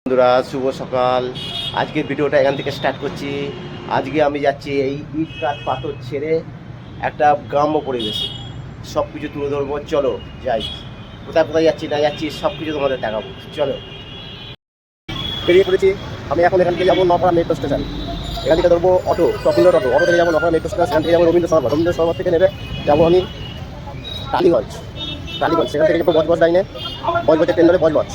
বন্ধুরা শুভ সকাল। আজকের ভিডিওটা এখান থেকে স্টার্ট করছি। আজকে আমি যাচ্ছি এই ইট কাঠ পাথর ছেড়ে একটা গ্রাম্য পরিবেশে সব কিছু তুলে ধরবো। চলো যাই, কোথায় কোথায় যাচ্ছি না যাচ্ছি সব কিছু তোমাদের দেখাবো। চলো, বেরিয়ে পড়েছি। আমি এখন এখান থেকে যাবো নপাড়া মেট্রো স্টেশন। এখান থেকে ধরবো অটো, টপিলোর অটো থেকে যাবো নপাড়া মেট্রো স্টেশন। সেখান থেকে যাবো রবীন্দ্র সরোবর থেকে নেবে যাবো আমি টালিগঞ্জ। সেখান থেকে যাবো বজবজ লাইনে, বজবজের ট্রেন ধরে বজবজ।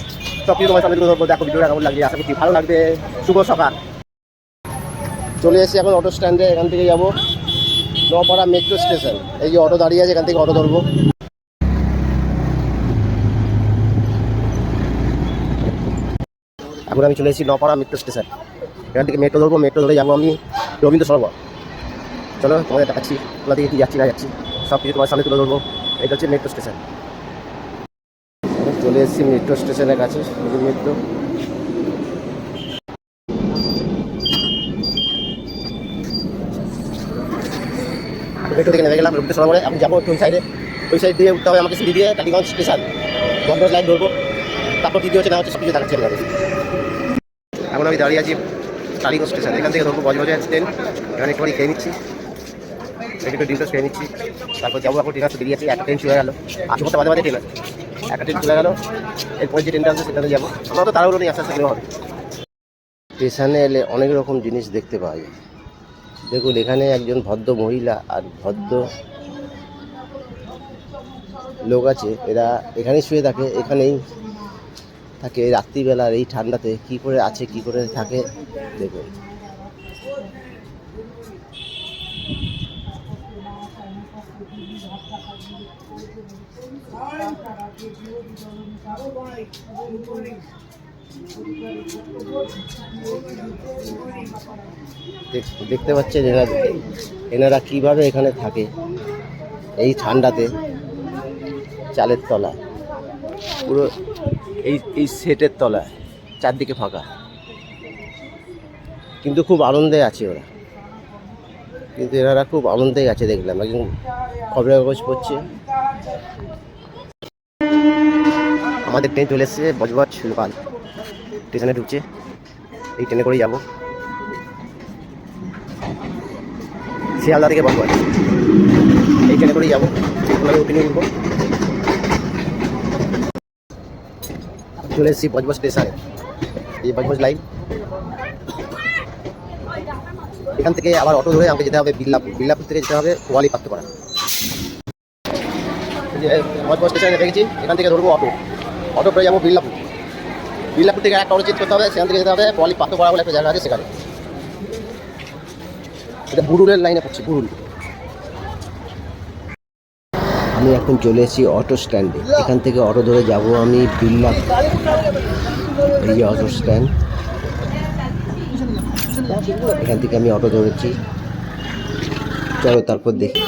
সব কিছু তোমার সামনে তুলে ধরবো। দেখো ভিডিওটা কেমন লাগছে, আশা করছি ভালো লাগবে। শুভ সকাল। চলে এসেছি এখন অটো স্ট্যান্ডে। এখান থেকে যাবো নপাড়া মেট্রো স্টেশন। এই যে অটো দাঁড়িয়ে আছে, এখান থেকে অটো ধরবো। এখন আমি চলে এসেছি নপাড়া মেট্রো স্টেশন। এখান থেকে মেট্রো ধরবো, মেট্রো ধরে যাবো আমি রবীন্দ্র সরোবর। চলো তোমাদের দেখাচ্ছি কোথা থেকে কি যাচ্ছি না যাচ্ছি সব কিছু তোমার সামনে তুলে ধরবো। এটা হচ্ছে মেট্রো স্টেশন। চলে এসেছি মেট্রো স্টেশনের কাছে। মেট্রো মেট্রো থেকে নেমে গেলাম রবীন্দ্র সরোবরে। আমি যাবো একটু ওই সাইড দিয়ে উঠতে হবে আমাকে, সিঁড়ি দিয়ে টালিগঞ্জ স্টেশন বজবজ লাইন ধরবো। তারপর দ্বিতীয় হচ্ছে না হচ্ছে সব কিছু দেখাচ্ছি আপনাদের। এখন আমি দাঁড়িয়ে আছি টালিগঞ্জ স্টেশন। এখান থেকে ধরবো বজবজের ট্রেন। এখানে একটু খেয়ে নিচ্ছি, একটু ডিউটাস খেয়ে নিচ্ছি। তারপর যাবো এখন ট্রেন আসতে বেরিয়েছি। একটা ট্রেন চলে গেলো, 8 ঘন্টা বাদে ট্রেন আছে। একটা ট্রেন চলে গেলো, এরপরে যে ট্রেনটা আছে সেটাতে যাবো। আমরা তো তাড়াহুড়ো নেই, আস্তে আস্তে হবে। স্টেশনে এলে অনেক রকম জিনিস দেখতে পাওয়া যায়। দেখুন এখানে একজন ভদ্র মহিলা আর ভদ্র লোক আছে। এরা এখানেই শুয়ে থাকে, এখানেই থাকে রাত্রিবেলার এই ঠান্ডাতে। কি করে আছে, কি করে থাকে দেখুন। দেখতে পাচ্ছেন এনারা কিভাবে এখানে থাকে এই ঠান্ডাতে। চালের তলায় পুরো এই সেটের তলায়, চারদিকে ফাঁকা, কিন্তু খুব আনন্দে আছে ওরা। কিন্তু এনারা খুব আনন্দেই আছে দেখলাম। একদম খবরের কাগজ পড়ছে। আমাদের ট্রেন চলে এসছে বজবজ লোকাল স্টেশনে ঢুকছে। এই ট্রেনে করেই যাবো শিয়ালদা থেকে বজবজ। এই ট্রেনে করেই যাবো, ওনাকে উঠে উঠবো। চলে এসেছি বজবজ স্টেশনে, এই বজবজ লাইন। এখান থেকে আবার অটো ধরে আমাকে যেতে হবে বিল্লাপুর থেকে যেতে হবে কোয়ালি পাত্রপাড়া। বজবজ স্টেশনে দেখেছি, এখান থেকে ধরবো অটো করে যাবো বিল্লাপুর থেকে একটা অটো চেঞ্জ করতে হবে। সেখান থেকে যেতে হবে কোয়ালি পাত্রপাড়া বলে একটা জায়গা আছে সেখানে। এটা বুরুলের লাইনে পড়ছে, বুরুল। আমি এখন চলে এসেছি অটো স্ট্যান্ডে। এখান থেকে অটো ধরে যাব আমি বিল্লাপুর। এই যে অটো স্ট্যান্ড, এখান থেকে আমি অটো ধরেছি। চলো তারপর দেখি।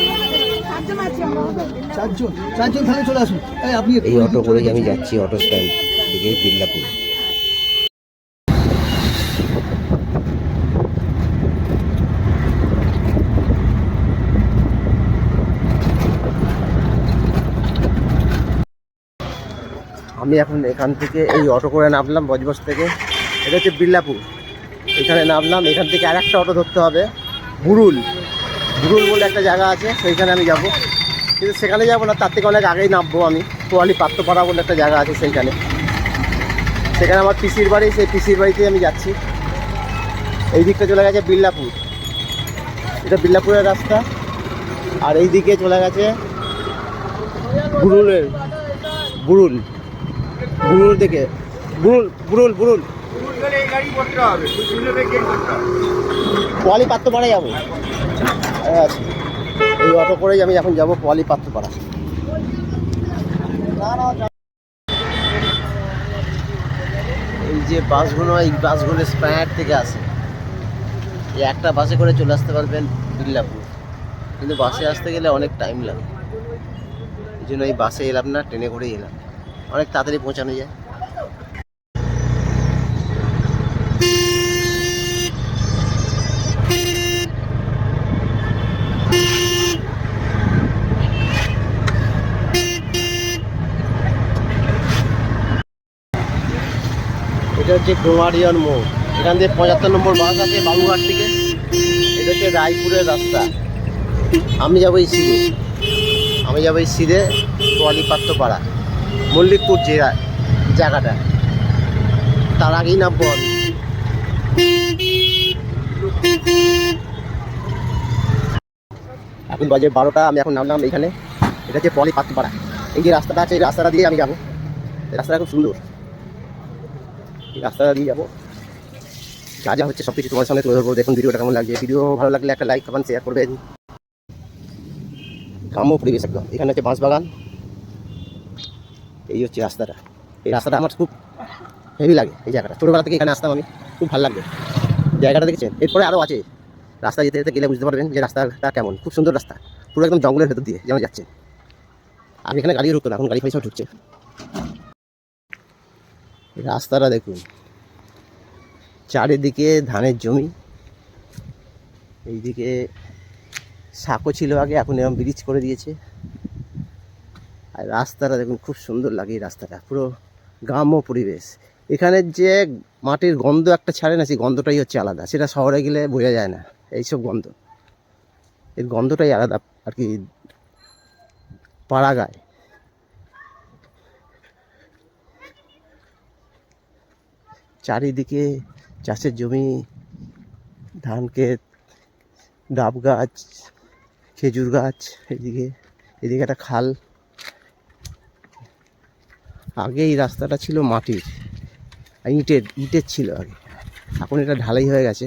এই অটো করেই আমি যাচ্ছি অটো স্ট্যান্ড থেকে বিল্লাপুর। আমি এখন এখান থেকে এই অটো করে নামলাম বজবজ থেকে। এটা হচ্ছে বিল্লাপুর। এখানে নামলাম, এখান থেকে আর একটা অটো ধরতে হবে বুরুল বলে একটা জায়গা আছে, সেইখানে আমি যাব। কিন্তু সেখানে যাবো না, তার থেকে অনেক আগেই নামবো আমি। কোয়ালি পাত্রপাড়া বলে একটা জায়গা আছে সেখানে আমার পিসির বাড়ি। সেই পিসির বাড়িতে আমি যাচ্ছি। এই দিকটা চলে গেছে বিল্লাপুর, এটা বিল্লাপুরের রাস্তা। আর এই দিকে চলে গেছে বুরুল থেকে বুরুল কোয়ালি পাত্রপাড়া যাবো। আচ্ছা, এই অটো করেই আমি এখন যাবো কোয়ালি পাত্রপাড়া। এই যে বাসগুলো, এই বাসগুলো স্প্যান্ড থেকে আসে। এই একটা বাসে করে চলে আসতে পারবেন বিল্লাপুর, কিন্তু বাসে আসতে গেলে অনেক টাইম লাগে। এই জন্য এই বাসে এলাম না, ট্রেনে করেই এলাম, অনেক তাড়াতাড়ি পৌঁছানো যায়। এটা হচ্ছে ডোমারিয়ার মোড়। এখান থেকে 75 নম্বর বাস আছে বাবুঘাট থেকে। এটা হচ্ছে রায়পুরের রাস্তা। আমি যাবো এই সিধে তোয়ালিপাত্র পাড়া মল্লিকপুর যে জায়গাটা, তার আগেই নামবো আমি। এখন বাজে 12টা, আমি এখন নামলাম এইখানে। এটা হচ্ছে তোয়ালিপাত্র পাড়া। এই যে রাস্তাটা আছে, এই রাস্তাটা দিয়ে আমি যাবো। এই রাস্তাটা খুব সুন্দর, এই রাস্তাটা দিয়ে যাবো। যা যা হচ্ছে সব কিছু তোমার সামনে তুলে ধরবো। দেখুন ভিডিওটা কেমন লাগছে। ভিডিও ভালো লাগলে একটা লাইক কমেন্ট শেয়ার করবেন। গ্রাম্য পরিবেশ একদম। এখানে হচ্ছে বাঁশ বাগান। এই হচ্ছে রাস্তাটা। এই রাস্তাটা আমার খুব হেভি লাগে। এই জায়গাটা ছোটোবেলা থেকে এখানে আসতাম আমি, খুব ভালো লাগবে জায়গাটা, দেখেছেন। এরপরে আরও আছে, রাস্তা যেতে যেতে গেলে বুঝতে পারবেন যে রাস্তাটা কেমন। খুব সুন্দর রাস্তা, পুরো একদম জঙ্গলের ভেতর দিয়ে যেমন যাচ্ছে। আমি এখানে গাড়িও ঢুকতো না, এখন গাড়ি ফাড়ি সব ঢুকছে। রাস্তাটা দেখুন, চারিদিকে ধানের জমি। এইদিকে সাঁকো ছিল আগে, এখন এরকম ব্রিজ করে দিয়েছে। আর রাস্তাটা দেখুন, খুব সুন্দর লাগে এই রাস্তাটা, পুরো গ্রাম্য পরিবেশ। এখানের যে মাটির গন্ধ একটা ছাড়ে না, সেই গন্ধটাই হচ্ছে আলাদা। সেটা শহরে গেলে বোঝা যায় না এইসব গন্ধ, এর গন্ধটাই আলাদা আর কি পাড়া গায়। চারিদিকে চাষের জমি, ধান ক্ষেত, ডাব গাছ, খেজুর গাছ। এদিকে একটা খাল। আগে এই রাস্তাটা ছিল মাটির, ইটের ছিল আগে, এখন এটা ঢালাই হয়ে গেছে।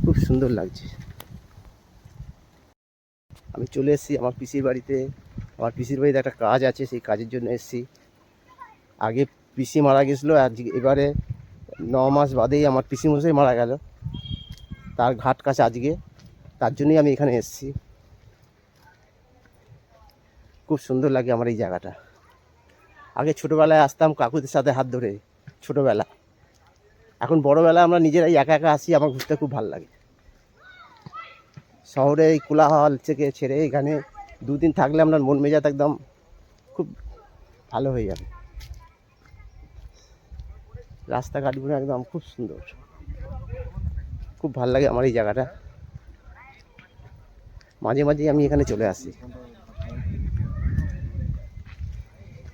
খুব সুন্দর লাগছে। আমি চলে এসেছি আমার পিসির বাড়িতে। আমার পিসির বাড়িতে একটা কাজ আছে, সেই কাজের জন্য এসেছি। আগে পিসি মারা গেছিলো, আর এবারে 9 মাস বাদেই আমার পিসি মশাই মারা গেল। তার ঘাট কাছে আজকে, তার জন্যই আমি এখানে এসেছি। খুব সুন্দর লাগে আমার এই জায়গাটা। আগে ছোটোবেলায় আসতাম কাকুদের সাথে হাত ধরে, ছোটোবেলা। এখন বড়োবেলা আমরা নিজেরাই একা একা আসি, আমার ঘুরতে খুব ভালো লাগে। শহরে এই কোলাহল থেকে ছেড়ে এখানে 2 দিন থাকলে আপনার মন মেজাজ একদম খুব ভালো হয়ে যাবে। রাস্তাঘাটগুলো একদম খুব সুন্দর, খুব ভালো লাগে আমার এই জায়গাটা। মাঝে মাঝেই আমি এখানে চলে আসি।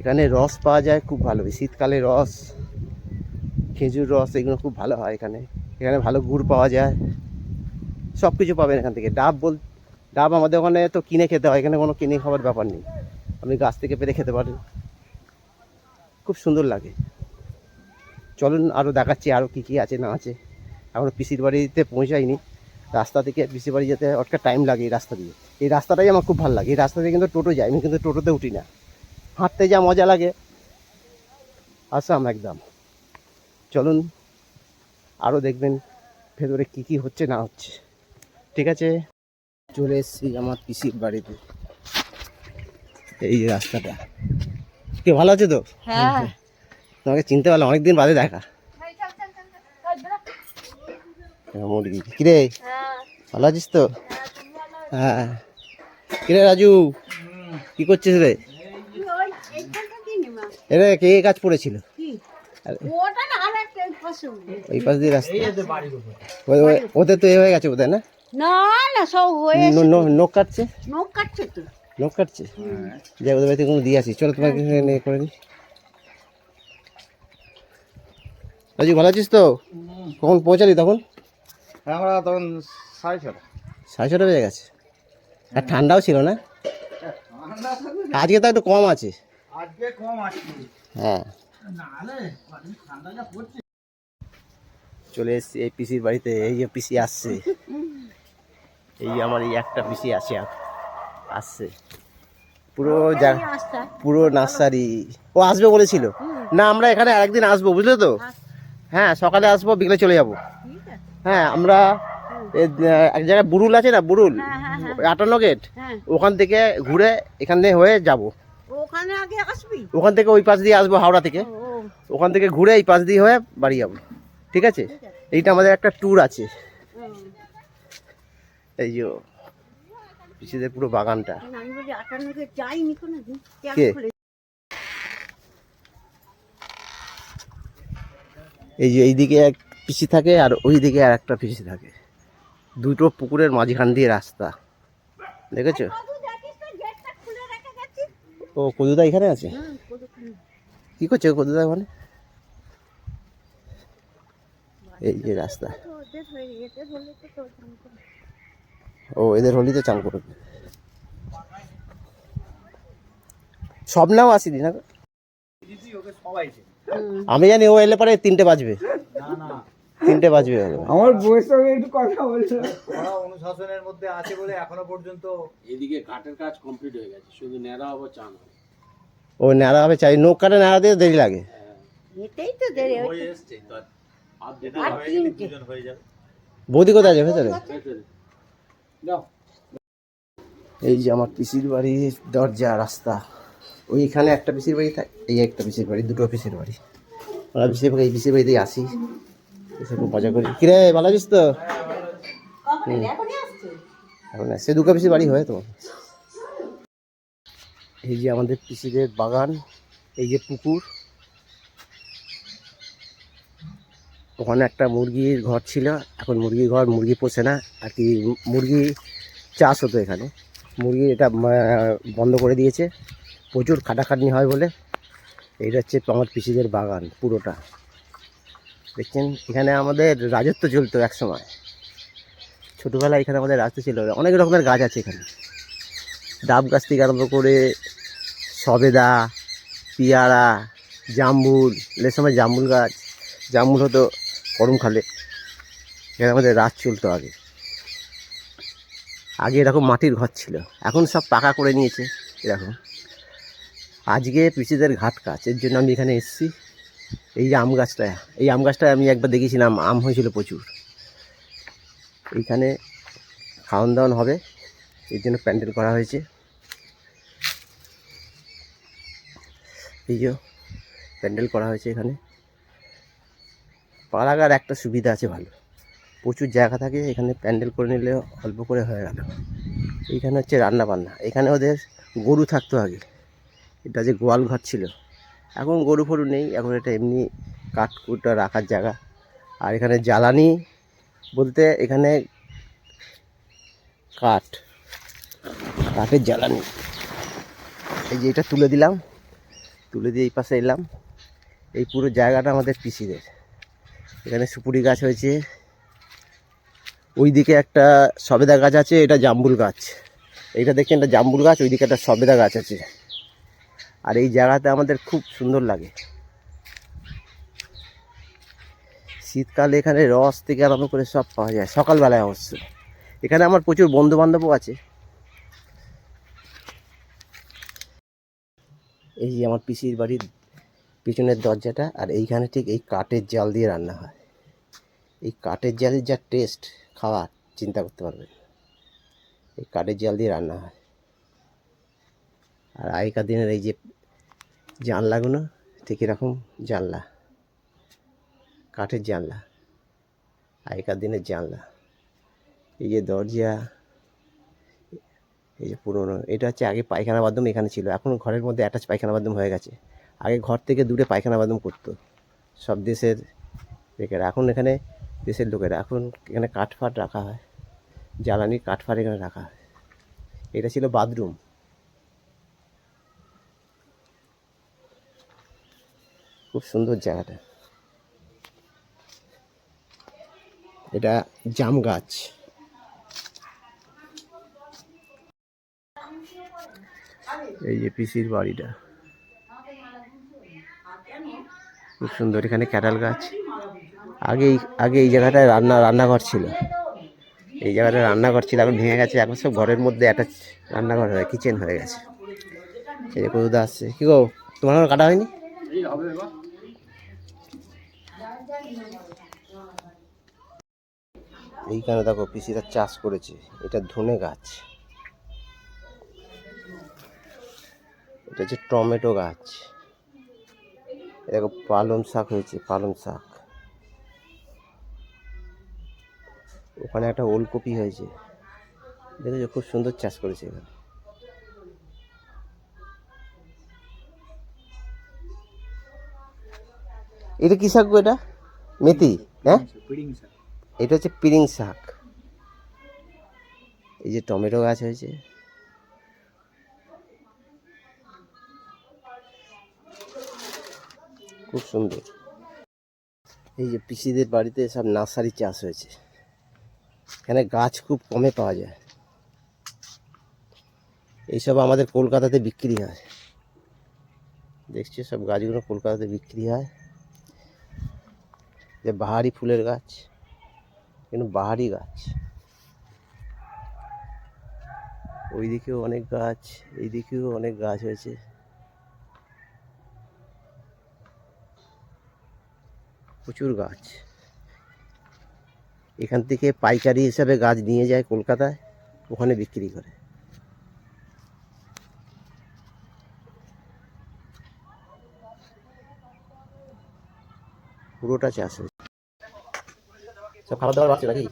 এখানে রস পাওয়া যায় খুব ভালো, শীতকালে রস, খেজুর রস, এগুলো খুব ভালো হয় এখানে। এখানে ভালো গুড় পাওয়া যায়, সব কিছু পাবেন এখান থেকে। ডাব আমাদের ওখানে তো কিনে খেতে হয়, এখানে কোনো কিনে খাওয়ার ব্যাপার নেই, আপনি গাছ থেকে পেরে খেতে পারেন। খুব সুন্দর লাগে। চলুন আরও দেখাচ্ছি আরও কী কী আছে না আছে। এখনও পিসির বাড়িতে পৌঁছাইনি। রাস্তা থেকে পিসির বাড়ি যেতে অনেকটা টাইম লাগে এই রাস্তা দিয়ে। এই রাস্তাটাই আমার খুব ভালো লাগে। এই রাস্তা দিয়ে কিন্তু টোটো যায়, আমি কিন্তু টোটোতে উঠি না। হাঁটতে যা মজা লাগে, আসাম একদম। চলুন আরও দেখবেন ভেতরে কী কী হচ্ছে না হচ্ছে। ঠিক আছে, চলে এসেছি আমার পিসির বাড়িতে। এই যে রাস্তাটা, কে ভালো আছে তো? হ্যাঁ, তোমাকে চিনতে পারলাম, অনেকদিন বাদে দেখা। মুরগি কিরে, ভালো আছিস তো? হ্যাঁ। কিরে রাজু, কি করছিস রে? এরে কে কাজ পড়েছিল? ওই পাশ দিয়ে রাস্তা, ওদের তো এ হয়ে গেছে বোধহয় না? না না, সব হয়ে নখ কাটছে, নখ কাটছে তো। নখ কাটছে। যাই ওদের বাড়িতে কোনো দিয়ে আসি, চলো তোমাকে করে দিই। রাজু ভালো আছিস তো? কখন পৌঁছালি তখন? আমরা তখন 6:30। 6:30 বেজে গেছে। আর ঠান্ডাও ছিল না, আজকে তো একটু কম আছে। আজকে কম আসছে। হ্যাঁ, নালে ঠান্ডা যা পড়ছে। চলে এসেছি এই পিসির বাড়িতে। এই যে পিসি আসছে, এই আমার এই একটা পিসি আছে, আসছে। পুরো নার্সারি ও আসবে বলেছিল। না, আমরা এখানে আরেকদিন আসবো, বুঝলে তো? হ্যাঁ, সকালে আসবো, বিকেলে চলে যাব। হ্যাঁ, আমরা এক জায়গায় বুরুল আছে না, বুরুল 58 গেট, ওখান থেকে ঘুরে এখানে হয়ে যাব। ওখানে আগে আসবি, ওখান থেকে ওই পাশ দিয়ে আসবো, হাওড়া থেকে। ওখান থেকে ঘুরে এই পাশ দিয়ে হয়ে বাড়ি যাবো। ঠিক আছে, এইটা আমাদের একটা ট্যুর আছে। এই যে পিসিদের পুরো বাগানটা। আমি বলি 58 যাইনি কোনোদিন। কে? এই যে এইদিকে এক পিসি থাকে আর ওইদিকে আর একটা পিসি থাকে, দুটো পুকুরের মাঝখান দিয়ে রাস্তা, দেখেছো? কদু দেখিস তো গেটটা খুলে রেখে গেছি। ও কদুদা এখানে আছে, কদু খুলে। কি করছে কদুদা ওখানে? এই যে রাস্তা, তো ওদের হয়ে এদের হলে তো তোর চান করে। ও এদের হোলিতে চান করবে। সব নাও আসিনি না, ওকে সবাই চেনে। আমি জানি ও এলে পরে 3টে বাজবে, না না 3টে বাজবে। আমার বউয়ের সঙ্গে একটু কথা বলছো, ওরা অনুশাসনের মধ্যে আছে বলে এখনো পর্যন্ত। এদিকে ঘাটের কাজ কমপ্লিট হয়ে গেছে, শুধু নেড়া হবে চান হবে। ও ন্যাড়া হবে চাই, নৌকাটা ন্যাড়া দিয়ে দেরি লাগে। এটাই তো দেরি হয়ে হচ্ছে। এসছে তো আর যেতে আর হবে, 3টে। হয়ে যাবে। বৌদি কোথায় আছে ভেতরে? ভেতরে। যাও। এই যে আমার পিসির বাড়ির দরজা, রাস্তা, ওইখানে একটা পিসির বাড়ি থাকে, এই একটা পিসির বাড়ি, দুটো পিসির বাড়ি। আমরা বেশিরভাগ এই পিসির বাড়িতেই আসি, এসে খুব মজা করি। কিরে ভালো আছিস তো? এখন সে দুটো পিসির বাড়ি হয় তো। এই যে আমাদের পিসিদের বাগান, এই যে পুকুর, ওখানে একটা মুরগির ঘর ছিল, এখন মুরগির ঘর, মুরগি পোষে না আর কি, মুরগি চাষ হতো এখানে, মুরগি এটা বন্ধ করে দিয়েছে, প্রচুর খাটাখাটনি হয় বলে। এইটা হচ্ছে আমার পিসিদের বাগান পুরোটা, দেখছেন? এখানে আমাদের রাজত্ব চলতো এক সময়, ছোটোবেলায় এখানে আমাদের রাজত্ব ছিল, অনেক রকমের গাছ আছে এখানে, ডাব গাছ থেকে আরম্ভ করে সবেদা, পিয়ারা, জামরুল, এর সময় জামরুল গাছ, জামরুল হতো গরমকালে, এখানে আমাদের রাজ চলতো আগে। আগে এরকম মাটির ঘর ছিল, এখন সব পাকা করে নিয়েছে এরকম। আজকে পিসিদের ঘাট কাজ, এর জন্য আমি এখানে এসেছি। এই যে আম গাছটা, এই আম গাছটা আমি একবার দেখেছিলাম, আম হয়েছিল প্রচুর। এইখানে খাওয়ান দাওয়ান হবে, এর জন্য প্যান্ডেল করা হয়েছে। এই যে প্যান্ডেল করা হয়েছে এখানে। পাড়াগার একটা সুবিধা আছে ভালো, প্রচুর জায়গা থাকে, এখানে প্যান্ডেল করে নিলে অল্প করে হয়ে গেল। এইখানে হচ্ছে রান্না বান্না, এখানে ওদের গরু থাকতো আগে, এটা যে গোয়াল ঘর ছিল, এখন গরু ফরু নেই, এখন এটা এমনি কাঠকুটা রাখার জায়গা। আর এখানে জ্বালানি বলতে এখানে কাঠের জ্বালানি। এই যে এটা তুলে দিলাম, তুলে দিয়ে এই পাশে এলাম। এই পুরো জায়গাটা আমাদের পিসিদের, এখানে সুপুরি গাছ হয়েছে, ওইদিকে একটা সবেদা গাছ আছে, এটা জাম্বুল গাছ, এইটা দেখছেন এটা জাম্বুল গাছ, ওইদিকে একটা সবেদা গাছ আছে। আর এই জায়গাতে আমাদের খুব সুন্দর লাগে, শীতকালে এখানে রস থেকে আরম্ভ করে সব পাওয়া যায়, সকালবেলায় অবশ্য। এখানে আমার প্রচুর বন্ধু বান্ধবও আছে। এই যে আমার পিসির বাড়ির পিছনের দরজাটা, আর এইখানে ঠিক এই কাঠের জাল দিয়ে রান্না হয়। এই কাঠের জালের যা টেস্ট খাওয়ার, চিন্তা করতে পারবেন। এই কাঠের জাল দিয়ে রান্না হয়। আর আগেকার দিনের এই যে জানলাগুলো, ঠিক এরকম জানলা, কাঠের জানলা, আগেকার দিনের জানলা। এই যে দরজা, এই যে পুরোনো, এটা হচ্ছে আগে পায়খানা বাথরুম এখানে ছিল, এখন ঘরের মধ্যে অ্যাটাচ পায়খানা বাথরুম হয়ে গেছে। আগে ঘর থেকে দূরে পায়খানা বাথরুম করতো সব দেশের লোকেরা, এখন এখানে দেশের লোকেরা, এখন এখানে কাঠফাট রাখা হয়, জ্বালানি কাঠফাট এখানে রাখা হয়। এটা ছিল বাথরুম। খুব সুন্দর জায়গাটা। এটা জাম গাছ। এই যে পিসির বাড়িটা খুব সুন্দর, এখানে ক্যাটাল গাছ। আগে এই জায়গাটায় রান্নাঘর ছিল, এই জায়গাটায় রান্নাঘর ছিল, এখন ভেঙে গেছে, এখন সব ঘরের মধ্যে অ্যাটাচ রান্নাঘর হয়ে কিচেন হয়ে গেছে। এই যে কদুদা আসছে, কি গো তোমার এখন কাটা হয়নি? এই হবে এবার। এইখানে দেখো পিসিরা চাষ করেছে, এটা ধনে গাছ, এটা হচ্ছে টমেটো গাছ, দেখো পালং শাক হয়েছে, পালং শাক, ওখানে একটা ওলকপি হয়েছে, দেখেছো খুব সুন্দর চাষ করেছে এখানে। এটা কি শাক গো? এটা মেথি, হ্যাঁ পিড়িং শাক। এটা হচ্ছে পিরিং শাক। এই যে টমেটো গাছ হয়েছে, খুব সুন্দর। এই যে পিসিদের বাড়িতে সব নার্সারি চাষ হয়েছে, এখানে গাছ খুব কমে পাওয়া যায়। এইসব আমাদের কলকাতাতে বিক্রি হয়, দেখছি সব গাছগুলো কলকাতাতে বিক্রি হয়। যে বাহারি ফুলের গাছ, কিন্তু বাহারি গাছ। ওইদিকেও অনেক গাছ, এইদিকেও অনেক গাছ হয়েছে। প্রচুর গাছ। এখান থেকে পাইকারি হিসাবে গাছ নিয়ে যায় কলকাতায়, ওখানে বিক্রি করে। পুরোটা চাষ হয়েছে। সব খাবার দাবার বাড়ছে নাকি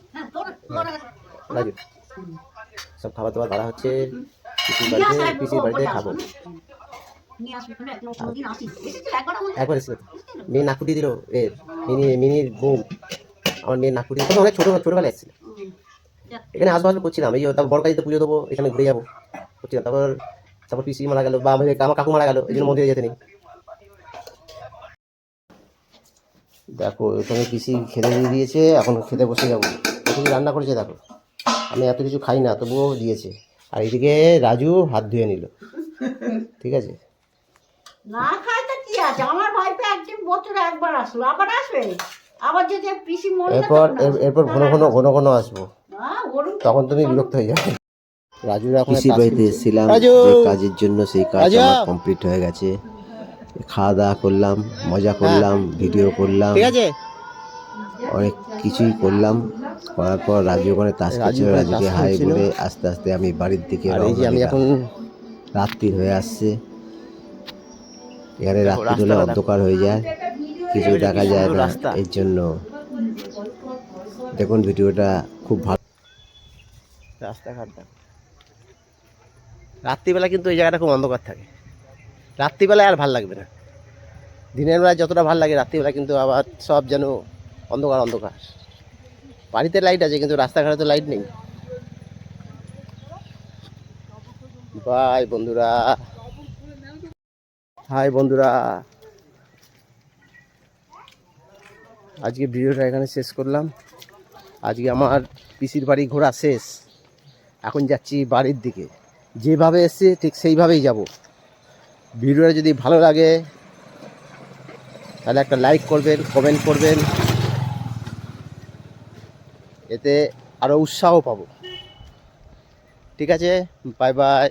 রাজু? সব খাবার দাবার বাড়া হচ্ছে পিসির বাড়িতে খাবো। একবার এসে মেয়ে নাক ফুটিয়ে দিল, মিনির বোন, আমার মেয়ের নাক ফুটিয়ে অনেক ছোটবেলায় এসেছিল। এখানে আসবাস করছিলাম, এই তারপর বড় কাজে পুজো দেবো, এখানে ঘুরে যাবো করছিলাম। তারপর পিসি মারা গেল বা আমার কাকু মারা গেল, এই জন্য মন্দিরে যেতে নেই। দেখো এখানে পিসি খেতে দিয়ে দিয়েছে, এখন খেতে বসে যাবো। তুমি রান্না করেছে দেখো, আমি এত কিছু খাই না তবুও দিয়েছে। আর এদিকে রাজু হাত ধুয়ে নিল, ঠিক আছে। না খায় তো কি আছে, আমার ভাইপো একদিন বছরে একবার আসলো, আবার আসবে, আবার যদি পিসি মরে এরপর ঘন ঘন আসবো, তখন তুমি বিরক্ত হয়ে যাবে। রাজুর এখন পিসির বাড়িতে এসেছিলাম যে কাজের জন্য, সেই কাজ আমার কমপ্লিট হয়ে গেছে। খাওয়া দাওয়া করলাম, মজা করলাম, ভিডিও করলাম, ঠিক আছে, অনেক কিছুই করলাম। করার পর রাজু ওখানে তাস খেলছিল, রাজুকে হাই বলে আস্তে আস্তে আমি বাড়ির দিকে রওনা দিলাম। এখন রাত্রি হয়ে আসছে, এখানে রাত্রি হলে অন্ধকার হয়ে যায়, কিছু দেখা যায় না। এর জন্য দেখুন ভিডিওটা খুব ভালো। রাস্তাঘাটটা রাত্রিবেলা কিন্তু এই জায়গাটা খুব অন্ধকার থাকে, রাত্রিবেলায় আর ভাল লাগবে না। দিনের বেলায় যতটা ভাল লাগে, রাত্রিবেলা কিন্তু আবার সব যেন অন্ধকার অন্ধকার। বাড়িতে লাইট আছে কিন্তু রাস্তাঘাটে তো লাইট নেই। বাই বন্ধুরা, হাই বন্ধুরা, আজকে ভিডিওটা এখানে শেষ করলাম। আজকে আমার পিসির বাড়ি ঘোরা শেষ, এখন যাচ্ছি বাড়ির দিকে। যেভাবে এসেছি ঠিক সেইভাবেই যাব। ভিডিওটা যদি ভালো লাগে তাহলে একটা লাইক করবেন, কমেন্ট করবেন, এতে আরও উৎসাহ পাবো। ঠিক আছে, বাই বাই।